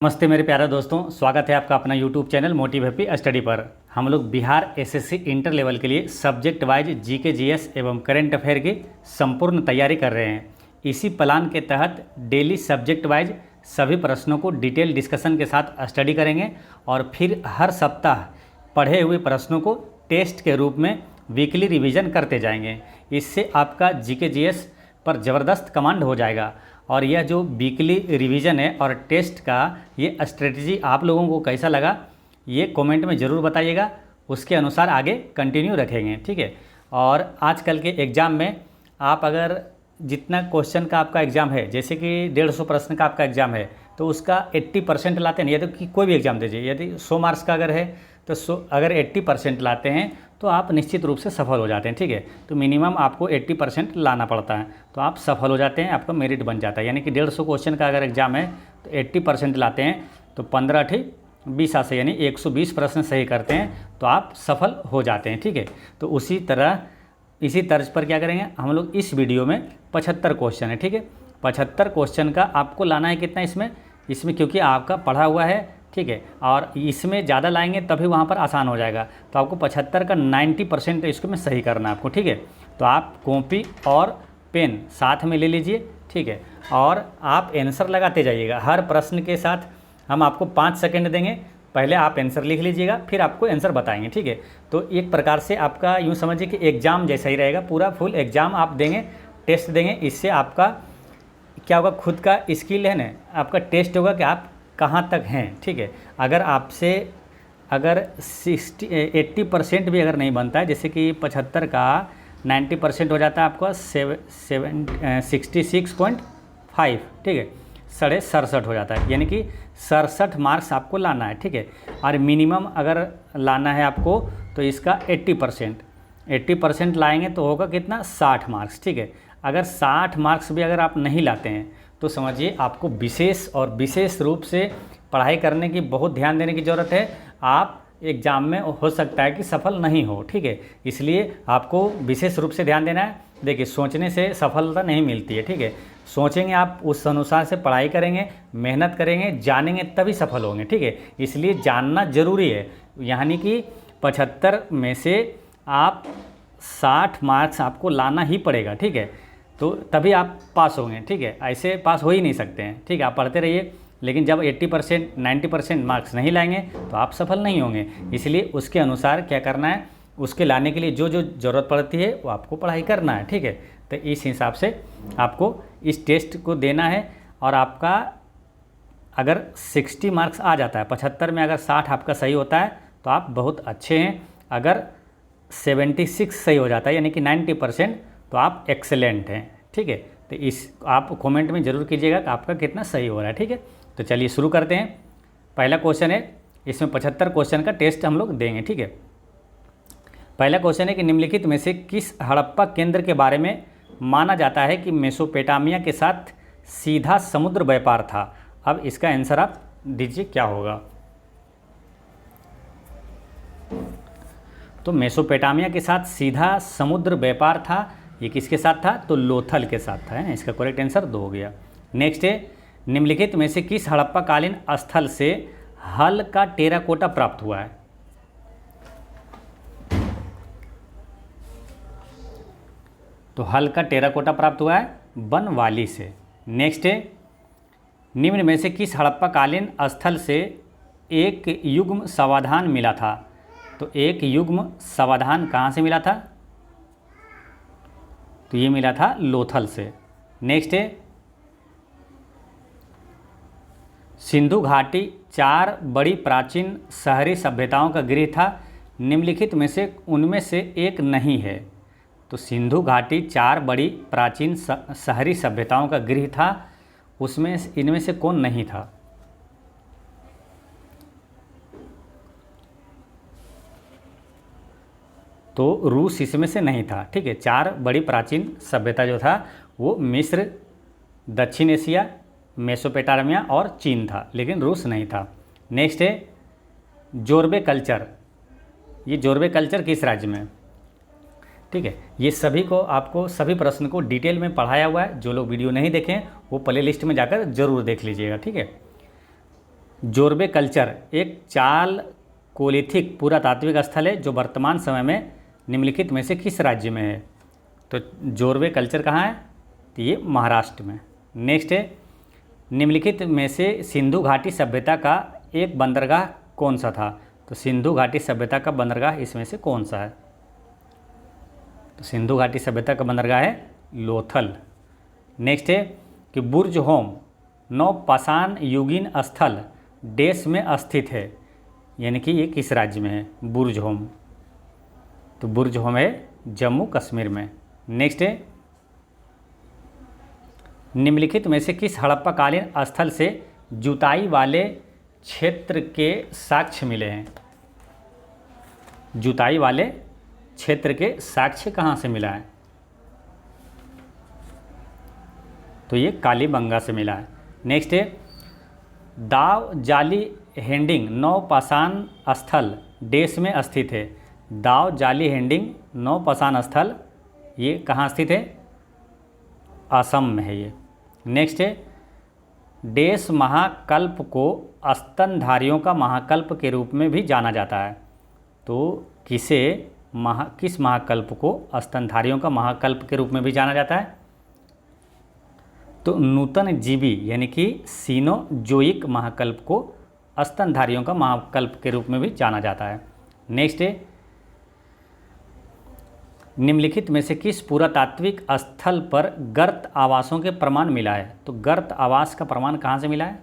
नमस्ते मेरे प्यारे दोस्तों, स्वागत है आपका अपना YouTube channel motive happy study पर। हम लोग बिहार एसएससी इंटर लेवल के लिए सब्जेक्ट वाइज जीके जीएस एवं करंट अफेयर की संपूर्ण तैयारी कर रहे हैं। इसी प्लान के तहत डेली सब्जेक्ट वाइज सभी प्रश्नों को डिटेल डिस्कशन के साथ स्टडी करेंगे और फिर हर सप्ताह पढ़े हुए प्रश्नों को टेस्ट के रूप में वीकली रिवीजन करते जाएंगे। इससे आपका जीके जीएस पर ज़बरदस्त कमांड हो जाएगा। और यह जो वीकली रिवीजन है और टेस्ट का ये स्ट्रेटजी आप लोगों को कैसा लगा ये कमेंट में ज़रूर बताइएगा, उसके अनुसार आगे कंटिन्यू रखेंगे, ठीक है। और आजकल के एग्ज़ाम में आप अगर जितना क्वेश्चन का आपका एग्ज़ाम है, जैसे कि 150 प्रश्न का आपका एग्ज़ाम है, तो उसका 80% लाते हैं। यदि कि कोई भी एग्ज़ाम दीजिए, यदि 100 मार्क्स का अगर है तो अगर 80% लाते हैं तो आप निश्चित रूप से सफल हो जाते हैं, ठीक है। तो मिनिमम आपको 80% लाना पड़ता है, तो आप सफल हो जाते हैं, आपका मेरिट बन जाता है। यानी कि 150 क्वेश्चन का अगर एग्ज़ाम है तो 80% लाते हैं तो 15 ठीक 20 से यानी 120 प्रश्न सही करते हैं तो आप सफल हो जाते हैं, ठीक है। तो इसी तर्ज पर क्या करेंगे हम लोग इस वीडियो में 75 क्वेश्चन है, ठीक है। 75 क्वेश्चन का आपको लाना है कितना इसमें क्योंकि आपका पढ़ा हुआ है, ठीक है, और इसमें ज़्यादा लाएंगे तभी वहाँ पर आसान हो जाएगा। तो आपको 75 का 90% इसको में सही करना है आपको, ठीक है। तो आप कॉपी और पेन साथ में ले लीजिए, ठीक है, और आप आंसर लगाते जाइएगा। हर प्रश्न के साथ हम आपको 5 सेकंड देंगे, पहले आप आंसर लिख लीजिएगा फिर आपको आंसर बताएंगे, ठीक है। तो एक प्रकार से आपका यूँ समझिए कि एग्ज़ाम जैसा ही रहेगा, पूरा फुल एग्ज़ाम आप देंगे, टेस्ट देंगे। इससे आपका क्या होगा, खुद का स्किल है ना, आपका टेस्ट होगा कि आप कहाँ तक हैं, ठीक है। अगर आपसे अगर 80% भी अगर नहीं बनता है, जैसे कि 75 का 90% हो जाता है आपका 66.5, ठीक है, 67.5 हो जाता है, यानी कि 67 मार्क्स आपको लाना है, ठीक है। और मिनिमम अगर लाना है आपको तो इसका 80% लाएंगे तो होगा कितना 60 मार्क्स, ठीक है। अगर 60 मार्क्स भी अगर आप नहीं लाते हैं तो समझिए आपको विशेष रूप से पढ़ाई करने की बहुत ध्यान देने की ज़रूरत है। आप एग्ज़ाम में हो सकता है कि सफल नहीं हो, ठीक है। इसलिए आपको विशेष रूप से ध्यान देना है। देखिए, सोचने से सफलता नहीं मिलती है, ठीक है। सोचेंगे आप, उस अनुसार से पढ़ाई करेंगे, मेहनत करेंगे, जानेंगे तभी सफल होंगे, ठीक है। इसलिए जानना ज़रूरी है। यानी कि 75 में से आप 60 मार्क्स आपको लाना ही पड़ेगा, ठीक है। तो तभी आप पास होंगे, ठीक है। ऐसे पास हो ही नहीं सकते हैं, ठीक है। आप पढ़ते रहिए, लेकिन जब 80% 90% मार्क्स नहीं लाएंगे तो आप सफल नहीं होंगे। इसलिए उसके अनुसार क्या करना है, उसके लाने के लिए जो जो ज़रूरत पड़ती है वो आपको पढ़ाई करना है, ठीक है। तो इस हिसाब से आपको इस टेस्ट को देना है। और आपका अगर 60 मार्क्स आ जाता है, 75 में अगर 60 आपका सही होता है तो आप बहुत अच्छे हैं। अगर 76 सही हो जाता है यानी कि 90% तो आप एक्सेलेंट हैं, ठीक है। तो आप कमेंट में ज़रूर कीजिएगा कि आपका कितना सही हो रहा है, ठीक है। तो चलिए शुरू करते हैं। पहला क्वेश्चन है, इसमें 75 क्वेश्चन का टेस्ट हम लोग देंगे, ठीक है। पहला क्वेश्चन है कि निम्नलिखित में से किस हड़प्पा केंद्र के बारे में माना जाता है कि मेसोपोटामिया के साथ सीधा समुद्र व्यापार था। अब इसका आंसर आप दीजिए क्या होगा। तो मेसोपोटामिया के साथ सीधा समुद्र व्यापार था, ये किसके साथ था, तो लोथल के साथ था, है ना। इसका करेक्ट आंसर 2 हो गया। नेक्स्ट है, निम्नलिखित में से किस हड़प्पा कालीन स्थल से हल का टेराकोटा प्राप्त हुआ है। तो हल का टेराकोटा प्राप्त हुआ है बनवाली से। नेक्स्ट है, निम्न में से किस हड़प्पा कालीन स्थल से एक युग्म समाधान मिला था। तो एक युग्म समाधान कहाँ से मिला था, तो ये मिला था लोथल से। नेक्स्ट है, सिंधु घाटी 4 बड़ी प्राचीन शहरी सभ्यताओं का गृह था, निम्नलिखित में से उनमें से एक नहीं है। तो सिंधु घाटी 4 बड़ी प्राचीन शहरी सभ्यताओं का गृह था, उसमें इनमें से कौन नहीं था। तो रूस इसमें से नहीं था, ठीक है। 4 बड़ी प्राचीन सभ्यता जो था वो मिस्र, दक्षिण एशिया, मेसोपोटामिया और चीन था, लेकिन रूस नहीं था। नेक्स्ट है, जोरबे कल्चर, ये जोरबे कल्चर किस राज्य में, ठीक है। ये सभी को आपको सभी प्रश्न को डिटेल में पढ़ाया हुआ है। जो लोग वीडियो नहीं देखें वो प्ले लिस्ट में जाकर ज़रूर देख लीजिएगा, ठीक है। जोरबे कल्चर एक चालकोलिथिक पुरातात्विक स्थल है जो वर्तमान समय में निम्नलिखित में से किस राज्य में है? तो जोरबे कल्चर कहाँ है? तो ये महाराष्ट्र में। नेक्स्ट है, निम्नलिखित में से सिंधु घाटी सभ्यता का एक बंदरगाह कौन सा था? तो सिंधु घाटी सभ्यता का बंदरगाह इसमें से कौन सा है? तो सिंधु घाटी सभ्यता का बंदरगाह है लोथल। नेक्स्ट है कि बुर्ज होम नवपाषाण युगीन स्थल देश में स्थित है, यानी कि ये किस राज्य में है? बुर्ज होम, तो बुर्ज होम है जम्मू कश्मीर में। नेक्स्ट है, निम्नलिखित में से किस हड़प्पाकालीन स्थल से जुताई वाले क्षेत्र के साक्ष्य मिले हैं? जुताई वाले क्षेत्र के साक्ष्य कहाँ से मिला है? तो ये कालीबंगा से मिला है। नेक्स्ट है, दाव जाली हेंडिंग नवपाषाण स्थल देश में स्थित है। दाव जाली हेंडिंग नवपाषाण स्थल ये कहाँ स्थित है? असम में है ये। नेक्स्ट है, देश महाकल्प को स्तनधारियों का महाकल्प के रूप में भी जाना जाता है। तो किस महाकल्प को स्तनधारियों का महाकल्प के रूप में भी जाना जाता है? तो नूतन जीवी यानी कि सीनोजोइक महाकल्प को स्तनधारियों का महाकल्प के रूप में भी जाना जाता है। नेक्स्ट है, निम्नलिखित में से किस पुरातात्विक स्थल पर गर्त आवासों के प्रमाण मिला है? तो गर्त आवास का प्रमाण कहाँ से मिला है?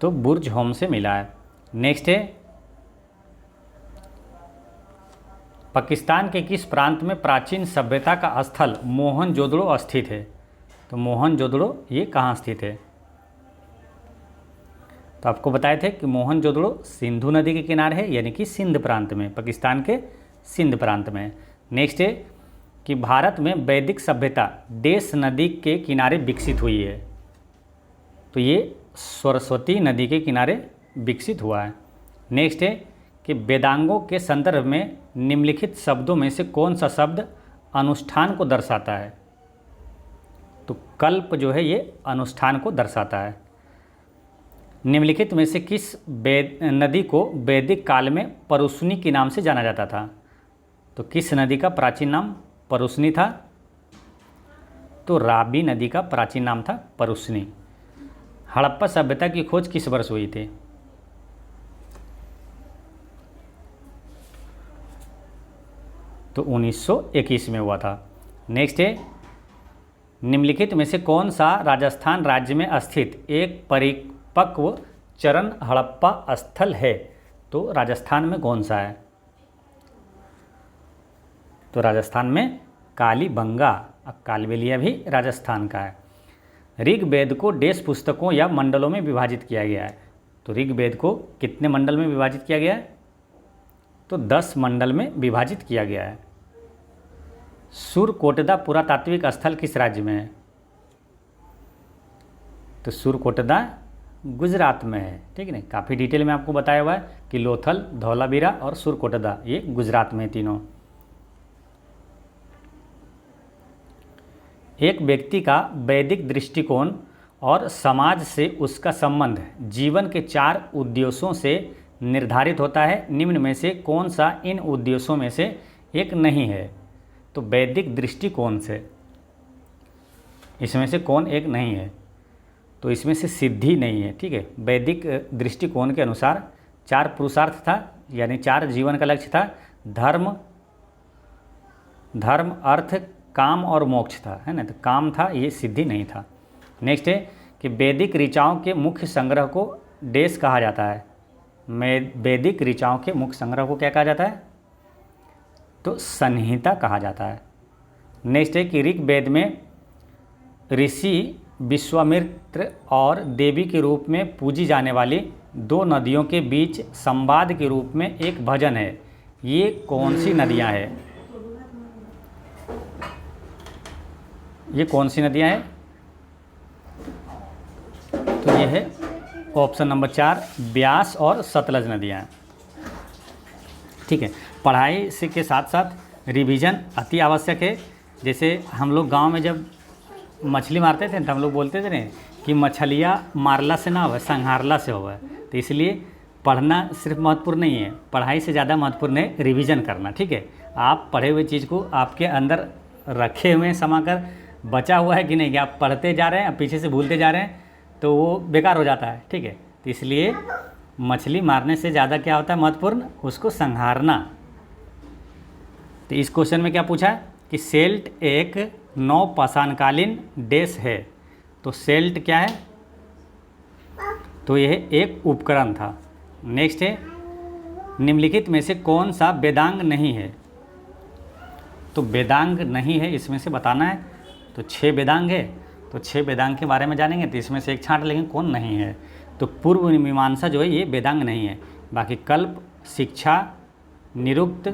तो बुर्ज होम से मिला है। नेक्स्ट है, पाकिस्तान के किस प्रांत में प्राचीन सभ्यता का स्थल मोहनजोदड़ो स्थित है? तो मोहनजोदड़ो ये कहाँ स्थित है? तो आपको बताए थे कि मोहनजोदड़ो सिंधु नदी के किनारे है, यानी कि सिंध प्रांत में, पाकिस्तान के सिंध प्रांत में। नेक्स्ट है कि भारत में वैदिक सभ्यता देश नदी के किनारे विकसित हुई है। तो ये सरस्वती नदी के किनारे विकसित हुआ है। नेक्स्ट है कि वेदांगों के संदर्भ में निम्नलिखित शब्दों में से कौन सा शब्द अनुष्ठान को दर्शाता है? तो कल्प जो है ये अनुष्ठान को दर्शाता है। निम्नलिखित में से किस नदी को वैदिक काल में परुष्णी के नाम से जाना जाता था? तो किस नदी का प्राचीन नाम परुष्णी था? तो रावी नदी का प्राचीन नाम था परुष्णी। हड़प्पा सभ्यता की खोज किस वर्ष हुई थी? तो 1921 में हुआ था। नेक्स्ट है, निम्नलिखित में से कौन सा राजस्थान राज्य में स्थित एक परिपक्व चरण हड़प्पा स्थल है? तो राजस्थान में कौन सा है? तो राजस्थान में कालीबंगा, कालबेलिया भी राजस्थान का है। ऋग्वेद को देश पुस्तकों या मंडलों में विभाजित किया गया है। तो ऋग्वेद को कितने मंडल में विभाजित किया गया है? तो 10 मंडल में विभाजित किया गया है। सुरकोटदा पुरातात्विक स्थल किस राज्य में है? तो सुरकोटदा गुजरात में है। ठीक है ना, काफ़ी डिटेल में आपको बताया हुआ है कि लोथल, धौलावीरा और सुरकोटदा ये गुजरात में तीनों। एक व्यक्ति का वैदिक दृष्टिकोण और समाज से उसका संबंध जीवन के 4 उद्देश्यों से निर्धारित होता है। निम्न में से कौन सा इन उद्देश्यों में से एक नहीं है? तो वैदिक दृष्टिकोण से इसमें से कौन एक नहीं है? तो इसमें से सिद्धि नहीं है। ठीक है, वैदिक दृष्टिकोण के अनुसार 4 पुरुषार्थ था, यानी 4 जीवन का लक्ष्य था। धर्म अर्थ काम और मोक्ष था, है ना। तो काम था, ये सिद्धि नहीं था। नेक्स्ट है कि वैदिक ऋचाओं के मुख्य संग्रह को देश कहा जाता है। वैदिक ऋचाओं के मुख्य संग्रह को क्या कहा जाता है? तो संहिता कहा जाता है। नेक्स्ट है कि ऋग्वेद में ऋषि विश्वामित्र और देवी के रूप में पूजी जाने वाली 2 नदियों के बीच संवाद के रूप में एक भजन है। ये कौन सी नदियां हैं? ये कौन सी नदियां हैं? तो ये है ऑप्शन नंबर 4 ब्यास और सतलज नदियां। ठीक है, पढ़ाई से के साथ साथ रिवीजन अति आवश्यक है। जैसे हम लोग गांव में जब मछली मारते थे तो हम लोग बोलते थे नहीं कि मछलियाँ मारला से ना होवे, संहारला से होवे। तो इसलिए पढ़ना सिर्फ महत्वपूर्ण नहीं है, पढ़ाई से ज़्यादा महत्वपूर्ण है रिवीजन करना। ठीक है, आप पढ़े हुए चीज़ को आपके अंदर रखे हुए हैं समाकर, बचा हुआ है कि नहीं, कि आप पढ़ते जा रहे हैं पीछे से भूलते जा रहे हैं, तो वो बेकार हो जाता है। ठीक है, तो इसलिए मछली मारने से ज़्यादा क्या होता है महत्वपूर्ण, उसको संहारना। तो इस क्वेश्चन में क्या पूछा है कि सेल्ट एक नौपाषाणकालीन डैश है। तो सेल्ट क्या है, तो यह एक उपकरण था। नेक्स्ट है, निम्नलिखित में से कौन सा वेदांग नहीं है। तो वेदांग नहीं है इसमें से बताना है। तो 6 वेदांग है, तो 6 वेदांग के बारे में जानेंगे, तो इसमें से एक छांट लेंगे कौन नहीं है। तो पूर्व मीमांसा जो है ये वेदांग नहीं है। बाकी कल्प, शिक्षा, निरुक्त,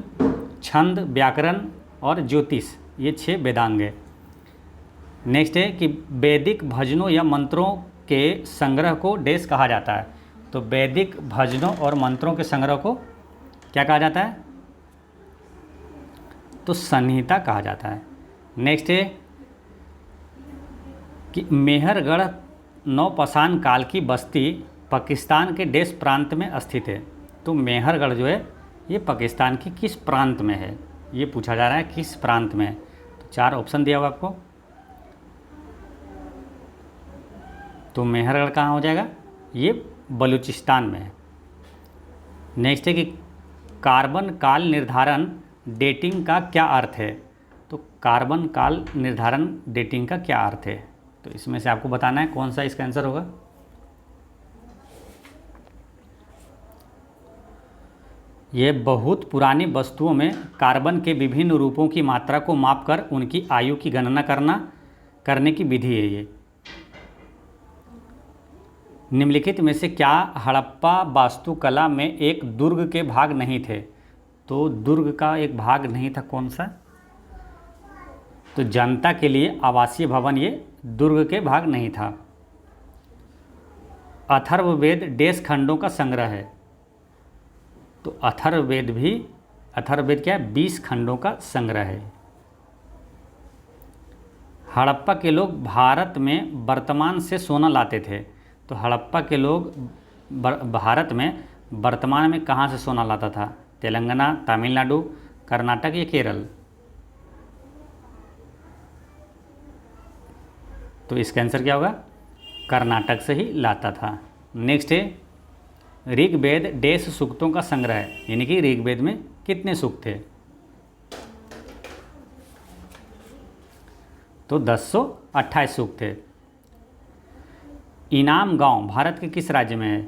छंद, व्याकरण और ज्योतिष, ये 6 वेदांग है। नेक्स्ट है कि वैदिक भजनों या मंत्रों के संग्रह को डैश कहा जाता है। तो वैदिक भजनों और मंत्रों के संग्रह को क्या कहा जाता है, तो संहिता कहा जाता है। नेक्स्ट है कि मेहरगढ़ नौपाषाण काल की बस्ती पाकिस्तान के डैश प्रांत में स्थित है। तो मेहरगढ़ जो है ये पाकिस्तान की किस प्रांत में है, ये पूछा जा रहा है किस प्रांत में है। तो 4 ऑप्शन दिया हुआ आपको। तो मेहरगढ़ कहाँ हो जाएगा, ये बलूचिस्तान में है। नेक्स्ट है कि कार्बन काल निर्धारण डेटिंग का क्या अर्थ है। तो कार्बन काल निर्धारण डेटिंग का क्या अर्थ है, तो इसमें से आपको बताना है कौन सा इसका आंसर होगा। ये बहुत पुरानी वस्तुओं में कार्बन के विभिन्न रूपों की मात्रा को मापकर उनकी आयु की गणना करने की विधि है। ये निम्नलिखित में से क्या हड़प्पा वास्तुकला में एक दुर्ग के भाग नहीं थे। तो दुर्ग का एक भाग नहीं था, कौन सा, तो जनता के लिए आवासीय भवन ये दुर्ग के भाग नहीं था। अथर्ववेद डैश खंडों का संग्रह है। तो अथर्ववेद क्या है, 20 खंडों का संग्रह है। हड़प्पा के लोग भारत में वर्तमान से सोना लाते थे। तो हड़प्पा के लोग भारत में वर्तमान में कहाँ से सोना लाता था, तेलंगाना, तमिलनाडु, कर्नाटक या केरल। तो इसका आंसर क्या होगा, कर्नाटक से ही लाता था। नेक्स्ट है ऋग्वेद डैश सूक्तों का संग्रह है, यानी कि ऋग्वेद में कितने सूक्त थे। तो 1028 सूक्त थे। इनाम गांव भारत के किस राज्य में है।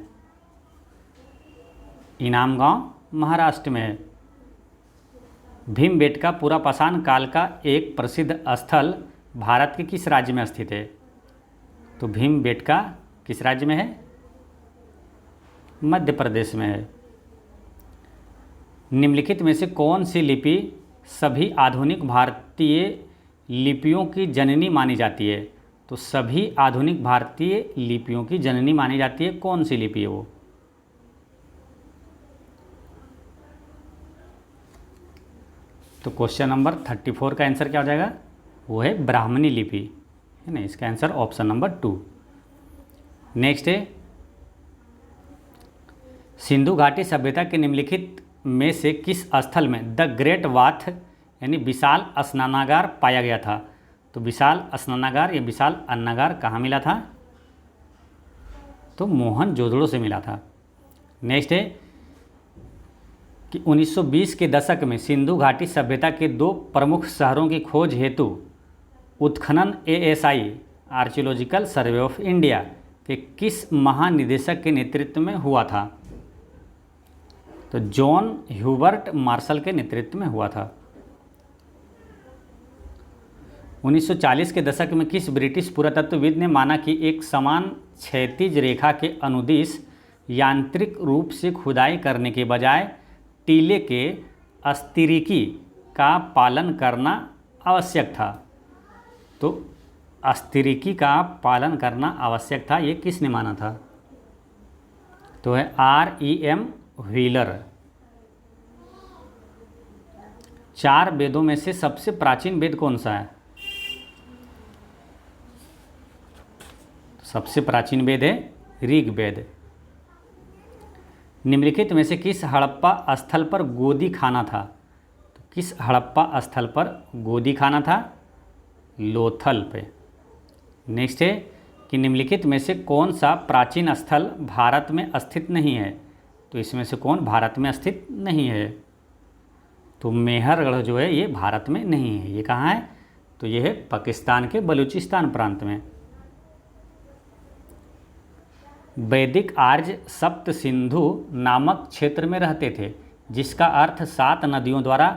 इनाम गांव महाराष्ट्र में है। भीमबेटका पुरापाषाण काल का एक प्रसिद्ध स्थल भारत के किस राज्य में स्थित है। तो भीमबेटका किस राज्य में है, मध्य प्रदेश में है। निम्नलिखित में से कौन सी लिपि सभी आधुनिक भारतीय लिपियों की जननी मानी जाती है। तो सभी आधुनिक भारतीय लिपियों की जननी मानी जाती है, कौन सी लिपि है वो। तो क्वेश्चन नंबर 34 का आंसर क्या हो जाएगा, वो है ब्राह्मणी लिपि, है ना। इसका आंसर ऑप्शन नंबर 2। नेक्स्ट है सिंधु घाटी सभ्यता के निम्नलिखित में से किस स्थल में द ग्रेट बाथ यानी विशाल स्नानागार पाया गया था। तो विशाल स्नानागार या विशाल अन्नागार कहाँ मिला था, तो मोहनजोदड़ो से मिला था। नेक्स्ट है कि 1920 के दशक में सिंधु घाटी सभ्यता के 2 प्रमुख शहरों की खोज हेतु उत्खनन ASI archaeological survey of India के किस महानिदेशक के नेतृत्व में हुआ था। तो जॉन ह्यूबर्ट मार्शल के नेतृत्व में हुआ था। 1940 के दशक में किस ब्रिटिश पुरातत्वविद ने माना कि एक समान क्षैतिज रेखा के अनुदिश यांत्रिक रूप से खुदाई करने के बजाय टीले के अस्तिरिकी का पालन करना आवश्यक था। तो अस्तिरिकी का पालन करना आवश्यक था, ये किसने माना था, तो है REM व्हीलर। 4 वेदों में से सबसे प्राचीन वेद कौन सा है। सबसे प्राचीन वेद है ऋग्वेद। निम्नलिखित में से किस हड़प्पा स्थल पर गोदी खाना था? तो किस हड़प्पा स्थल पर गोदी खाना था? लोथल पे। नेक्स्ट है कि निम्नलिखित में से कौन सा प्राचीन स्थल भारत में स्थित नहीं है? तो इसमें से कौन भारत में स्थित नहीं है? तो मेहरगढ़ जो है ये भारत में नहीं है। ये कहाँ है? तो ये है पाकिस्तान के बलूचिस्तान प्रांत में। वैदिक आर्य सप्त सिंधु नामक क्षेत्र में रहते थे, जिसका अर्थ 7 नदियों द्वारा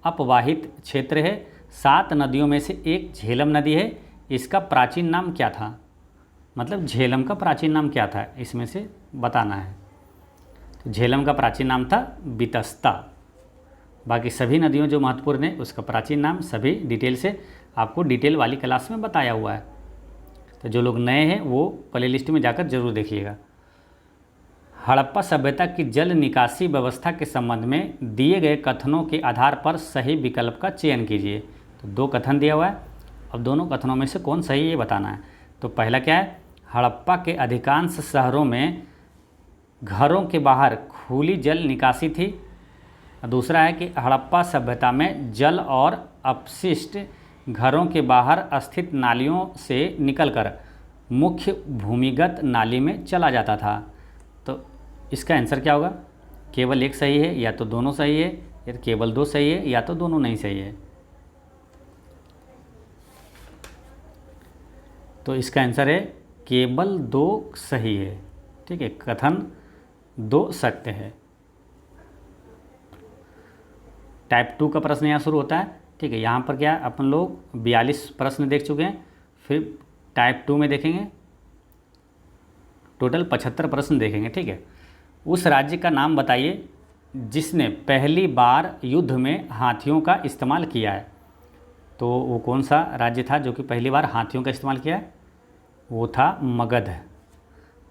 अपवाहित क्षेत्र है। 7 नदियों में से एक झेलम नदी है। इसका प्राचीन नाम क्या था? मतलब झेलम का प्राचीन नाम क्या था, इसमें से बताना है। तो झेलम का प्राचीन नाम था बितस्ता। बाकी सभी नदियों जो महत्वपूर्ण है उसका प्राचीन नाम सभी डिटेल से आपको डिटेल वाली क्लास में बताया हुआ है। तो जो लोग नए हैं वो प्ले लिस्ट में जाकर जरूर देखिएगा। हड़प्पा सभ्यता की जल निकासी व्यवस्था के संबंध में दिए गए कथनों के आधार पर सही विकल्प का चयन कीजिए। तो 2 कथन दिया हुआ है, अब दोनों कथनों में से कौन सही ये बताना है। तो पहला क्या है? हड़प्पा के अधिकांश शहरों में घरों के बाहर खुली जल निकासी थी। दूसरा है कि हड़प्पा सभ्यता में जल और अपशिष्ट घरों के बाहर स्थित नालियों से निकलकर मुख्य भूमिगत नाली में चला जाता था। तो इसका आंसर क्या होगा? केवल एक सही है, या तो दोनों सही है, या तो केवल 2 सही है, या तो दोनों नहीं सही है। तो इसका आंसर है केवल 2 सही है। ठीक है, कथन 2 सत्य है। टाइप 2 का प्रश्न यहाँ शुरू होता है। ठीक है, यहाँ पर क्या अपन लोग 42 प्रश्न देख चुके हैं, फिर टाइप 2 में देखेंगे टोटल 75 प्रश्न देखेंगे। ठीक है, उस राज्य का नाम बताइए जिसने पहली बार युद्ध में हाथियों का इस्तेमाल किया है। तो वो कौन सा राज्य था जो कि पहली बार हाथियों का इस्तेमाल किया है? वो था मगध।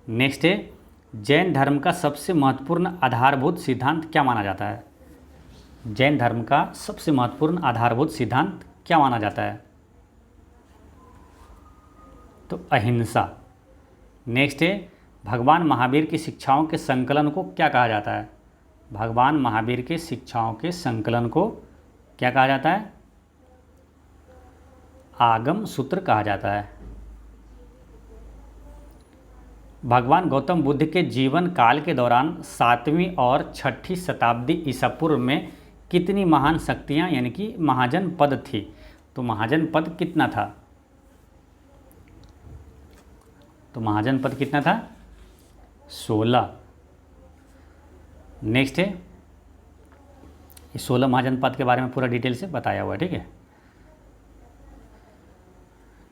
नेक्स्ट है, जैन धर्म का सबसे महत्वपूर्ण आधारभूत सिद्धांत क्या माना जाता है? जैन धर्म का सबसे महत्वपूर्ण आधारभूत सिद्धांत क्या माना जाता है? तो अहिंसा। नेक्स्ट है, भगवान महावीर की शिक्षाओं के संकलन को क्या कहा जाता है? भगवान महावीर के शिक्षाओं के संकलन को क्या कहा जाता है? आगम सूत्र कहा जाता है। भगवान गौतम बुद्ध के जीवन काल के दौरान 7वीं और 6ठी शताब्दी ईसा पूर्व में कितनी महान शक्तियाँ यानी कि महाजन पद थी? तो महाजन पद कितना था? तो महाजन पद कितना था? 16। नेक्स्ट है, ये 16 महाजन पद के बारे में पूरा डिटेल से बताया हुआ है। ठीक है,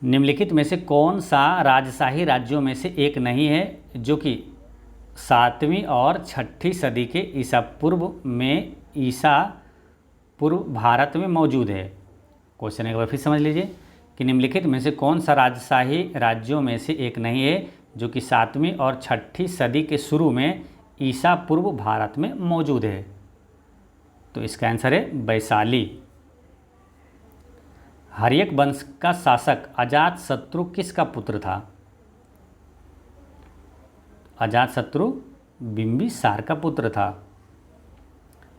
निम्नलिखित में से कौन सा राजशाही राज्यों में से एक नहीं है जो कि 7वीं और 6ठी सदी के ईसा पूर्व भारत में मौजूद है? क्वेश्चन एक बार फिर समझ लीजिए कि निम्नलिखित में से कौन सा राजशाही राज्यों में से एक नहीं है जो कि 7वीं और 6ठी सदी के शुरू में ईसा पूर्व भारत में मौजूद है? तो इसका आंसर है वैशाली। हर्यक वंश का शासक अजातशत्रु किसका पुत्र था? अजातशत्रु बिंबिसार का पुत्र था।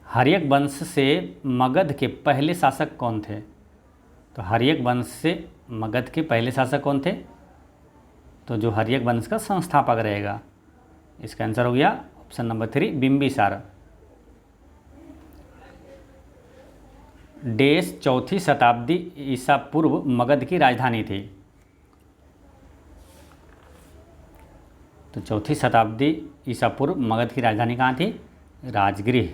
हर्यक वंश से मगध के पहले शासक कौन थे? तो हर्यक वंश से मगध के पहले शासक कौन थे? तो जो हर्यक वंश का संस्थापक रहेगा। इसका आंसर हो गया ऑप्शन नंबर 3 बिंबिसार। देश 4ठी शताब्दी ईसा पूर्व मगध की राजधानी थी। तो 4ठी शताब्दी ईसा पूर्व मगध की राजधानी कहाँ थी? राजगृह।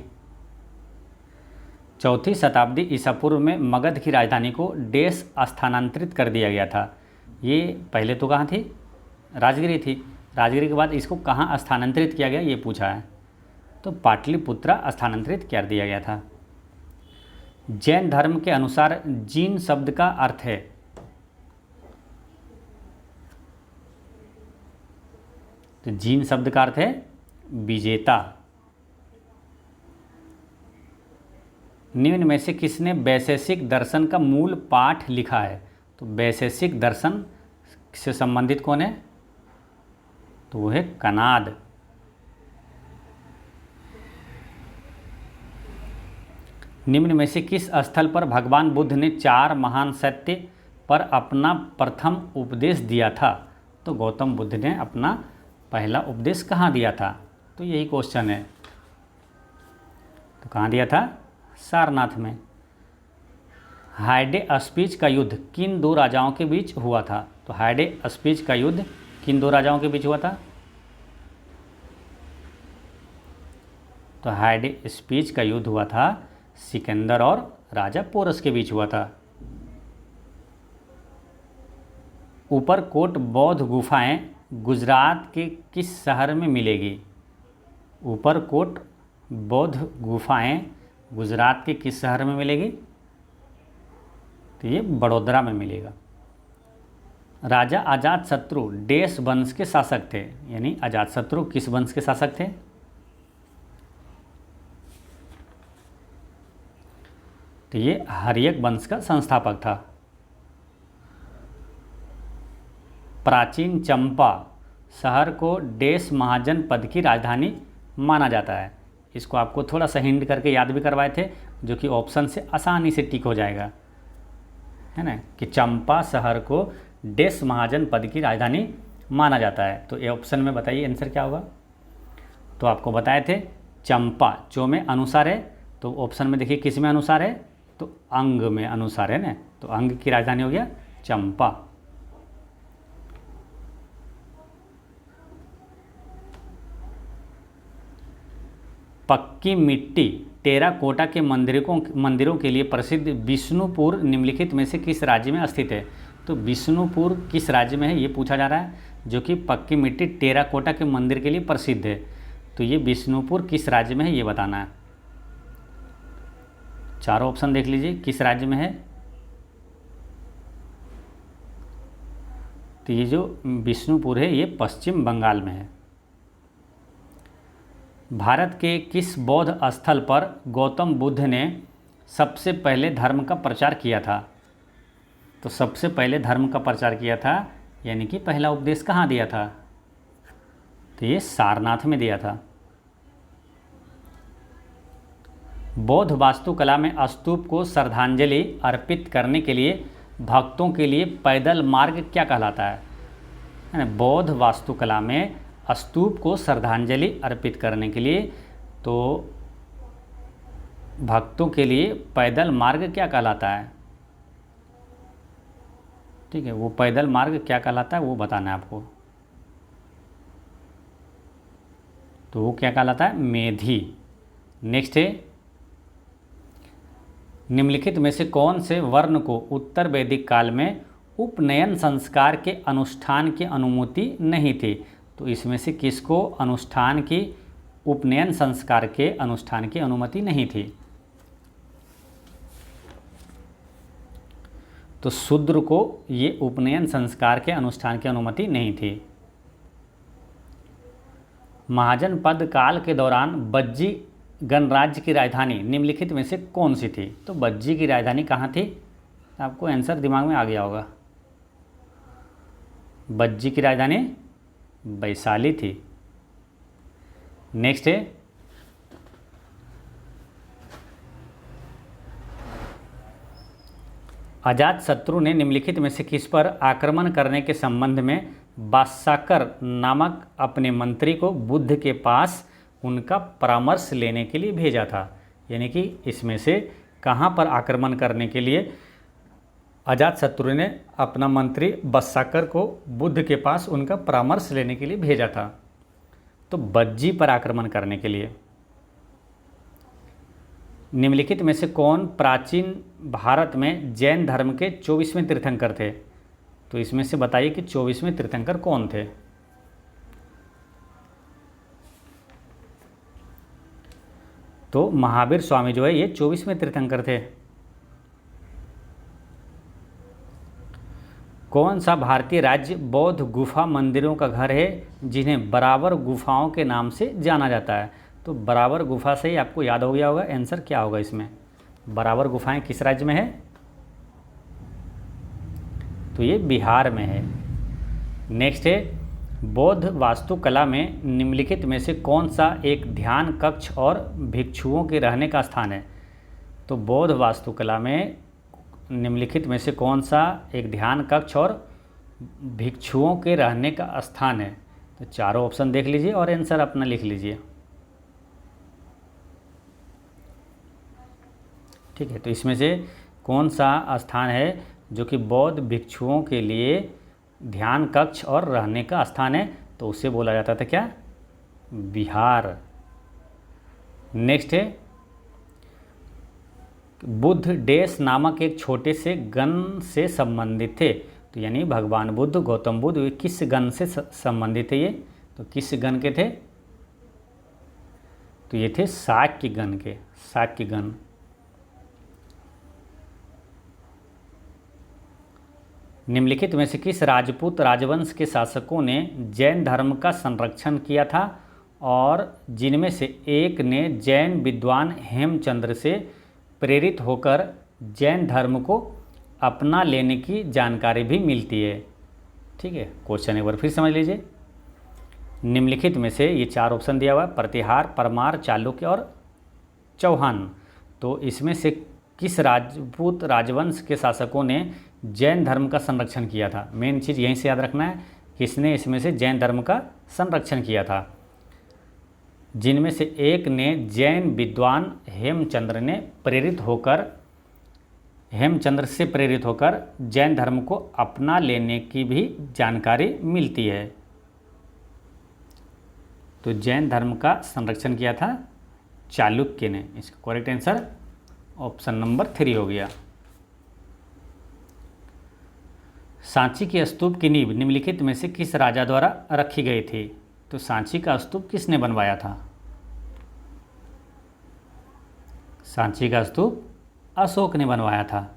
4ठी शताब्दी ईसा पूर्व में मगध की राजधानी को देश स्थानांतरित कर दिया गया था। ये पहले तो कहाँ थी? राजगृह थी। राजगृह के बाद इसको कहाँ स्थानांतरित किया गया ये पूछा है। तो पाटलिपुत्रा स्थानांतरित कर दिया गया था। जैन धर्म के अनुसार जीन शब्द का अर्थ है? तो जीन शब्द का अर्थ है विजेता। निम्न में से किसने वैशेषिक दर्शन का मूल पाठ लिखा है? तो वैशेषिक दर्शन से संबंधित कौन है? तो वो है कनाद। निम्न में से किस स्थल पर भगवान बुद्ध ने 4 महान सत्य पर अपना प्रथम उपदेश दिया था? तो गौतम बुद्ध ने अपना पहला उपदेश कहाँ दिया था? तो यही क्वेश्चन है। तो कहाँ दिया था? सारनाथ में। हायडे स्पीच का युद्ध किन 2 राजाओं के बीच हुआ था? तो हायडे स्पीच का युद्ध किन 2 राजाओं के बीच हुआ था? तो हायडे स्पीच का युद्ध हुआ था सिकंदर और राजा पोरस के बीच हुआ था। ऊपरकोट बौद्ध गुफाएं गुजरात के किस शहर में मिलेगी? ऊपरकोट बौद्ध गुफाएं गुजरात के किस शहर में मिलेगी? तो ये बड़ोदरा में मिलेगा। राजा अजातशत्रु देश वंश के शासक थे, यानी अजातशत्रु किस वंश के शासक थे? तो ये हर्यक वंश का संस्थापक था। प्राचीन चंपा शहर को देश महाजनपद की राजधानी माना जाता है। इसको आपको थोड़ा सा हिंट करके याद भी करवाए थे, जो कि ऑप्शन से आसानी से टिक हो जाएगा, है ना, कि चंपा शहर को देश महाजनपद की राजधानी माना जाता है। तो ये ऑप्शन में बताइए आंसर क्या होगा? तो आपको बताए थे चंपा, चो में अनुसार है, तो ऑप्शन में देखिए किस में अनुसार है? तो अंग में अनुसार है ना, तो अंग की राजधानी हो गया चंपा। पक्की मिट्टी टेराकोटा के मंदिरों के लिए प्रसिद्ध बिष्णुपुर निम्नलिखित में से किस राज्य में स्थित है? तो बिष्णुपुर किस राज्य में है ये पूछा जा रहा है, जो कि पक्की मिट्टी टेराकोटा के मंदिर के लिए प्रसिद्ध है। तो ये बिष्णुपुर किस राज्य में है ये बताना है। चारों ऑप्शन देख लीजिए किस राज्य में है। तो ये जो बिष्णुपुर है ये पश्चिम बंगाल में है। भारत के किस बौद्ध स्थल पर गौतम बुद्ध ने सबसे पहले धर्म का प्रचार किया था? तो सबसे पहले धर्म का प्रचार किया था, यानी कि पहला उपदेश कहाँ दिया था? तो ये सारनाथ में दिया था। बौद्ध वास्तुकला में स्तूप को श्रद्धांजलि अर्पित करने के लिए भक्तों के लिए पैदल मार्ग क्या कहलाता है? बौद्ध वास्तुकला में स्तूप को श्रद्धांजलि अर्पित करने के लिए तो भक्तों के लिए पैदल मार्ग क्या कहलाता है? ठीक है, वो पैदल मार्ग क्या कहलाता है वो बताना है आपको। तो वो क्या कहलाता है? मेधी। नेक्स्ट है, निम्नलिखित में से कौन से वर्ण को उत्तर वैदिक काल में उपनयन संस्कार के अनुष्ठान की अनुमति नहीं थी? तो इसमें से किसको अनुष्ठान की उपनयन संस्कार के अनुष्ठान की अनुमति नहीं थी? तो शूद्र को ये उपनयन संस्कार के अनुष्ठान की अनुमति नहीं थी। महाजनपद काल के दौरान बज्जी गणराज्य की राजधानी निम्नलिखित में से कौन सी थी? तो बज्जी की राजधानी कहाँ थी? आपको आंसर दिमाग में आ गया होगा। बज्जी की राजधानी वैशाली थी। नेक्स्ट है, अजातशत्रु ने निम्नलिखित में से किस पर आक्रमण करने के संबंध में बासाकर नामक अपने मंत्री को बुद्ध के पास उनका परामर्श लेने के लिए भेजा था? यानी कि इसमें से कहाँ पर आक्रमण करने के लिए अजातशत्रु ने अपना मंत्री बस्साकर को बुद्ध के पास उनका परामर्श लेने के लिए भेजा था? तो बज्जी पर आक्रमण करने के लिए। निम्नलिखित में से कौन प्राचीन भारत में जैन धर्म के 24वें तीर्थंकर थे? तो इसमें से बताइए कि 24वें तीर्थंकर कौन थे? तो महावीर स्वामी जो है ये 24वें तीर्थंकर थे। कौन सा भारतीय राज्य बौद्ध गुफा मंदिरों का घर है जिन्हें बराबर गुफाओं के नाम से जाना जाता है? तो बराबर गुफा से ही आपको याद हो गया होगा आंसर क्या होगा इसमें। बराबर गुफाएं किस राज्य में है? तो ये बिहार में है। नेक्स्ट है, बौद्ध वास्तुकला में निम्नलिखित में से कौन सा एक ध्यान कक्ष और भिक्षुओं के रहने का स्थान है? तो बौद्ध वास्तुकला में निम्नलिखित में से कौन सा एक ध्यान कक्ष और भिक्षुओं के रहने का स्थान है? तो चारों ऑप्शन देख लीजिए और आंसर अपना लिख लीजिए। ठीक है, तो इसमें से कौन सा स्थान है जो कि बौद्ध भिक्षुओं के लिए ध्यान कक्ष और रहने का स्थान है? तो उसे बोला जाता था क्या? विहार। नेक्स्ट है, बुद्ध डैश नामक एक छोटे से गण से संबंधित थे। तो यानी भगवान बुद्ध, गौतम बुद्ध, वे किस गण से संबंधित थे? ये तो किस गण के थे? तो ये थे शाक्य गण के, शाक्य गण। निम्नलिखित में से किस राजपूत राजवंश के शासकों ने जैन धर्म का संरक्षण किया था और जिनमें से एक ने जैन विद्वान हेमचंद्र से प्रेरित होकर जैन धर्म को अपना लेने की जानकारी भी मिलती है? ठीक है, क्वेश्चन एक बार फिर समझ लीजिए। निम्नलिखित में से ये चार ऑप्शन दिया हुआ है, प्रतिहार, परमार, चालुक्य और चौहान। तो इसमें से किस राजपूत राजवंश के शासकों ने जैन धर्म का संरक्षण किया था? मेन चीज़ यहीं से याद रखना है, किसने इसमें से जैन धर्म का संरक्षण किया था? जिनमें से एक ने जैन विद्वान हेमचंद्र से प्रेरित होकर जैन धर्म को अपना लेने की भी जानकारी मिलती है। तो जैन धर्म का संरक्षण किया था चालुक्य ने। इसका करेक्ट आंसर ऑप्शन नंबर 3 हो गया। सांची की स्तूप की नींव निम्नलिखित में से किस राजा द्वारा रखी गई थी? तो सांची का स्तूप किसने बनवाया था? सांची का स्तूप अशोक ने बनवाया था।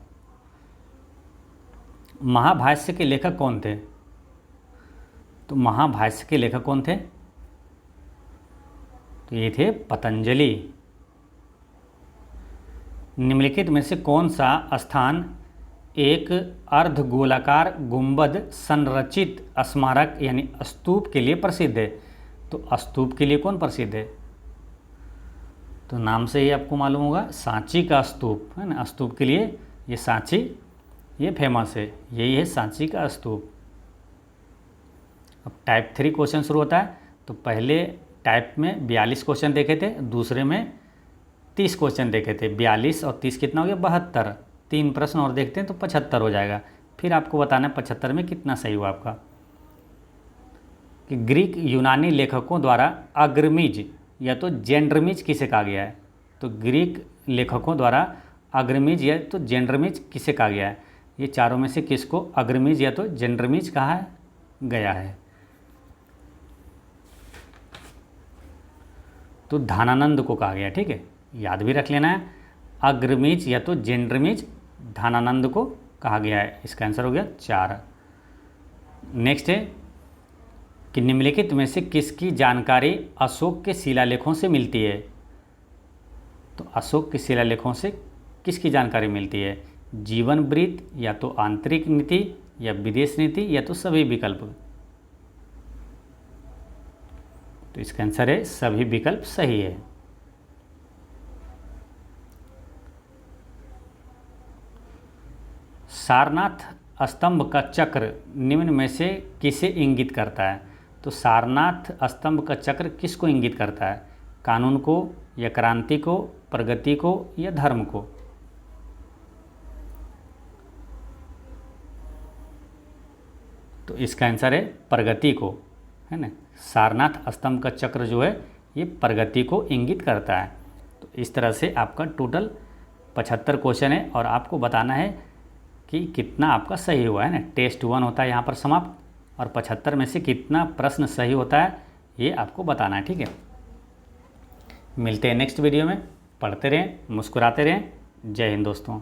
महाभाष्य के लेखक कौन थे? तो महाभाष्य के लेखक कौन थे? तो ये थे पतंजलि। निम्नलिखित में से कौन सा स्थान एक अर्धगोलाकार गुंबद संरचित स्मारक यानी स्तूप के लिए प्रसिद्ध है? तो स्तूप के लिए कौन प्रसिद्ध है? तो नाम से ही आपको मालूम होगा, सांची का स्तूप है ना। स्तूप के लिए ये सांची, ये फेमस है, यही है सांची का स्तूप। अब टाइप 3 क्वेश्चन शुरू होता है। तो पहले टाइप में 42 क्वेश्चन देखे थे, दूसरे में 30 क्वेश्चन देखे थे। 42 और 30 कितना हो गया? 72। 3 प्रश्न और देखते हैं तो 75 हो जाएगा। फिर आपको बताना है 75 में कितना सही हुआ आपका। कि ग्रीक यूनानी लेखकों द्वारा अग्रमीज या तो जेंड्रमीज किसे कहा गया है? तो ग्रीक लेखकों द्वारा अग्रमीज या तो जेंड्रमीज किसे कहा गया है? ये चारों में से किसको अग्रमीज या तो जेंड्रमीज कहा गया है? तो धानानंद को कहा गया। ठीक है, याद भी रख लेना है, अग्रमीज या तो जेंड्रमीज धानानंद को कहा गया है। इसका आंसर हो गया 4। नेक्स्ट है कि निम्नलिखित में से किसकी जानकारी अशोक के शिलालेखों से मिलती है? तो अशोक के शिलालेखों से किसकी जानकारी मिलती है? जीवन वृत्त या तो आंतरिक नीति या विदेश नीति या तो सभी विकल्प? तो इसका आंसर है सभी विकल्प सही है। सारनाथ स्तंभ का चक्र निम्न में से किसे इंगित करता है? तो सारनाथ स्तंभ का चक्र किसको इंगित करता है? कानून को या क्रांति को, प्रगति को या धर्म को? तो इसका आंसर है प्रगति को, है ना। सारनाथ स्तंभ का चक्र जो है ये प्रगति को इंगित करता है। तो इस तरह से आपका टोटल 75 क्वेश्चन है और आपको बताना है कि कितना आपका सही हुआ है ना। टेस्ट 1 होता है यहाँ पर समाप्त और 75 में से कितना प्रश्न सही होता है ये आपको बताना है। ठीक है, मिलते हैं नेक्स्ट वीडियो में। पढ़ते रहें, मुस्कुराते रहें। जय हिंद दोस्तों।